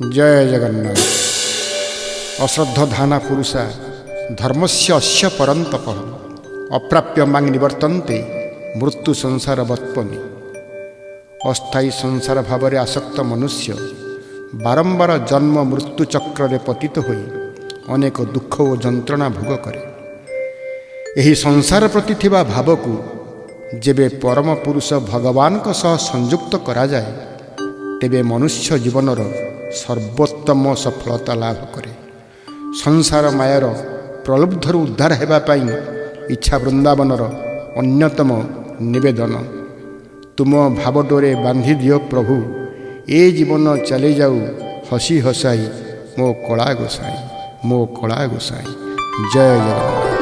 जय जगन्नाथ। अश्रद्धधाना पुरुषा धर्मस्य अस्य परन्तप अप्राप्य मांग निवर्तन्ते मृत्यु संसार बत्पनि। अस्थायी संसार भाव में आसक्त मनुष्य बारंबार जन्म मृत्यु चक्र में पतित होई अनेक दुख और जंत्रणा भोग करे। यही संसार प्रति थिबा भाव को जेबे परम पुरुष भगवान का सह संयुक्त करा जाए तेबे मनुष्य जीवनर सर्वोत्तम सफलता लाभ करे। संसार मायार प्रलुब्धर उद्धार हेबा पाई इच्छा वृंदावनर अन्यतम निवेदन। तुम भाव डोरे बांधि दियो प्रभु, ए जीवन चले जाऊ हसी हसाई मो कला गोसाई, मो कला गोसाई। जय जगन्नाथ।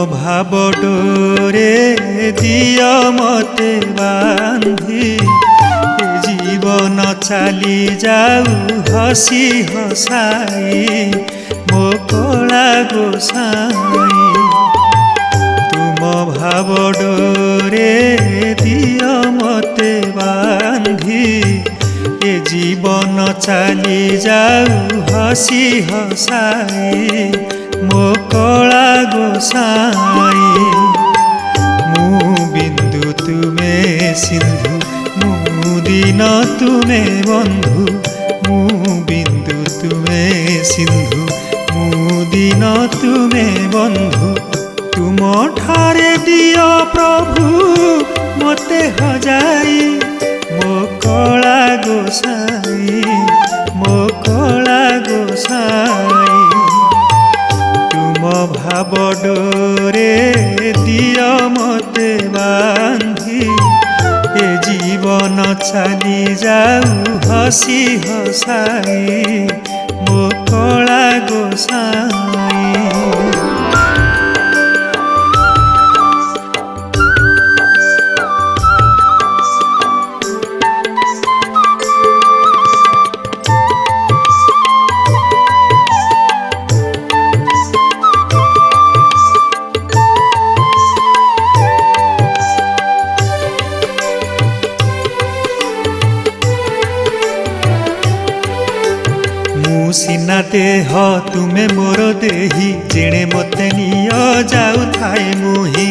भाव डोरे दिया मते बांधी जीवन चली जाऊ हसी हसाई मो कला गोसाई। तुम भाव डोरे दिया मते बांधी ए जीवन चली जाऊ हसी हसाई मो कला गोसाई। मु बिंदु तुमे सिंधु मु दीन तुमे बंधु, मु बिंदु तुमे सिंधु मु दीन तुमे बंधु। तुम ठारे दियो प्रभु मते हजाई मो कला गोसाई, मो कला गोसाई। भाव डोरे दियो मते बांधी ए जीवन चली जाऊ हसी हसाई मो कला गोसाई। सिना देह तुमे मोर देही जेणे मते निय जाऊ थाए मुही।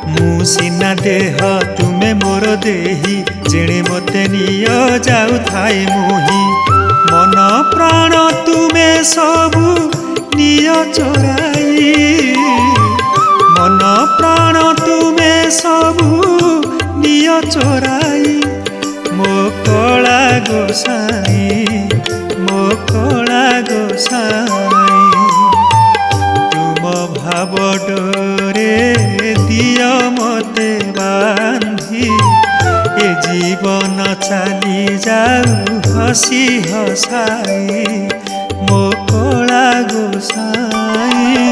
मु सिना देह तुमे मोर देही जेणे मते निय जाऊ थाए मुही। मन प्राण तुमे सबु निय चोराई, मन प्राण तुमे सबु निय चोराई मो कला गोसाई, मो कला गोसाई। तुम भाव डोरे दियो मते बांधी ए जीवन चली जाऊ हसी हसाई मो कला गोसाई।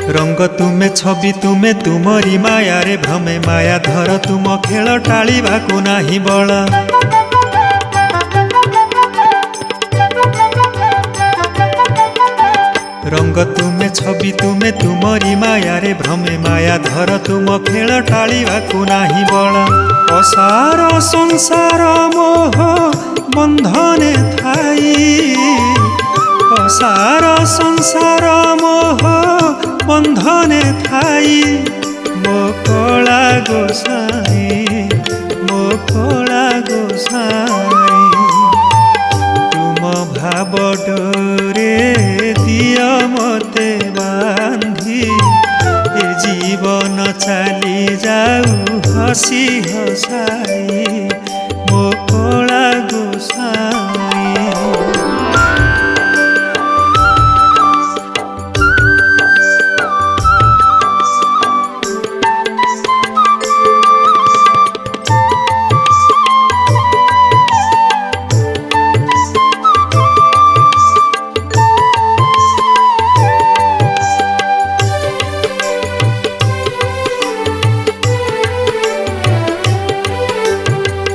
रंग तुमे छवि तुमे तुमरी माया रे भ्रमे माया धर तुम खेल टाळिबाकु नाही बळ। रंग तुमे छवि तुमे तुमरी माया रे भ्रमे माया धर तुम खेल टाळिबाकु नाही बळ। असार संसार मोह बंधने थाई, असार संसार मोह बंधने थाई मो कला गोसाई, मो कला गोसाई। ଭାବ ଡୋରେ ଦିଅ ମୋତେ ବାନ୍ଧି ଏ ଜୀବନ ଚାଲି ଯାଉ ହସି ହସାଇ ମୋ କଳା ଗୋସାଇଁ।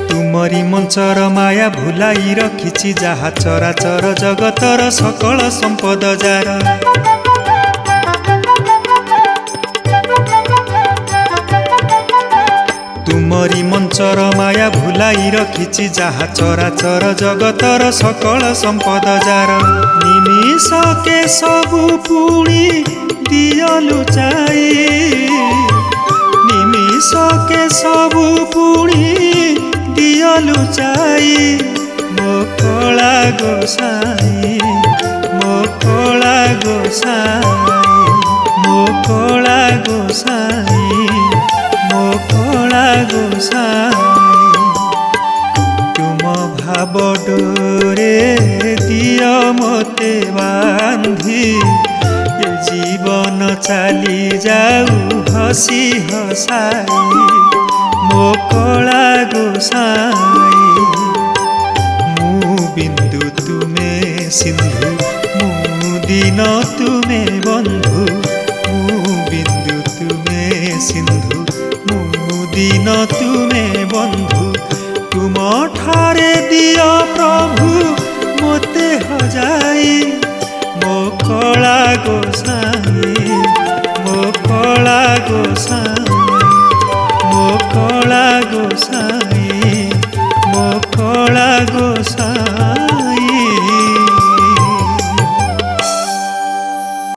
ତୁମରି ମଞ୍ଚର ମାୟା ଭୁଲାଇ ରଖିଛି ଯାହା ଚରାଚର ଜଗତର ସକଳ ସମ୍ପଦ ଯାର। ତୁମରି ମଞ୍ଚର ମାୟା ଭୁଲାଇ ରଖିଛି ଯାହା ଚରାଚର ଜଗତର ସକଳ ସମ୍ପଦ ଯାର। ନିମିଷକେ ସବୁ ପୁଣି ଦିଅ ଲୁଚାଇ, ନିମିଷକେ ସବୁ ପୁଣି ଦିଅ ଲୁଚାଇ ମୋ କଳା ଗୋସାଇଁ, ମୋ କଳା ଗୋସାଇଁ, ମୋ କଳା ଗୋସାଇଁ, ମୋ କଳା ଗୋସାଇଁ। ତୁମ ଭାବ ଡୋରେ ଦିଅ ମୋତେ ବାନ୍ଧି ଏ ଜୀବନ ଚାଲି ଯାଉ ହସି ହସାଇ ମୋ କଳା ଗୋସାଇଁ। ମୁଁ ବିନ୍ଦୁ ତୁମେ ସିନ୍ଧୁ, ମୁଁ ଦିନ ତୁମେ ବନ୍ଧୁ, ମୁଁ ବିନ୍ଦୁ ତୁମେ ସିନ୍ଧୁ, ମୁଁ ଦିନ ତୁମେ ବନ୍ଧୁ। ତୁମ ଠାରେ ଦିଅ ପ୍ରଭୁ ମୋତେ ହଜାଇ ମୋ କଳା ଗୋସାଇଁ, ମୋ କଳା ଗୋସାଇଁ, ମୋ କଳା ଗୋସାଇଁ, ମୋ କଳା ଗୋସାଇଁ।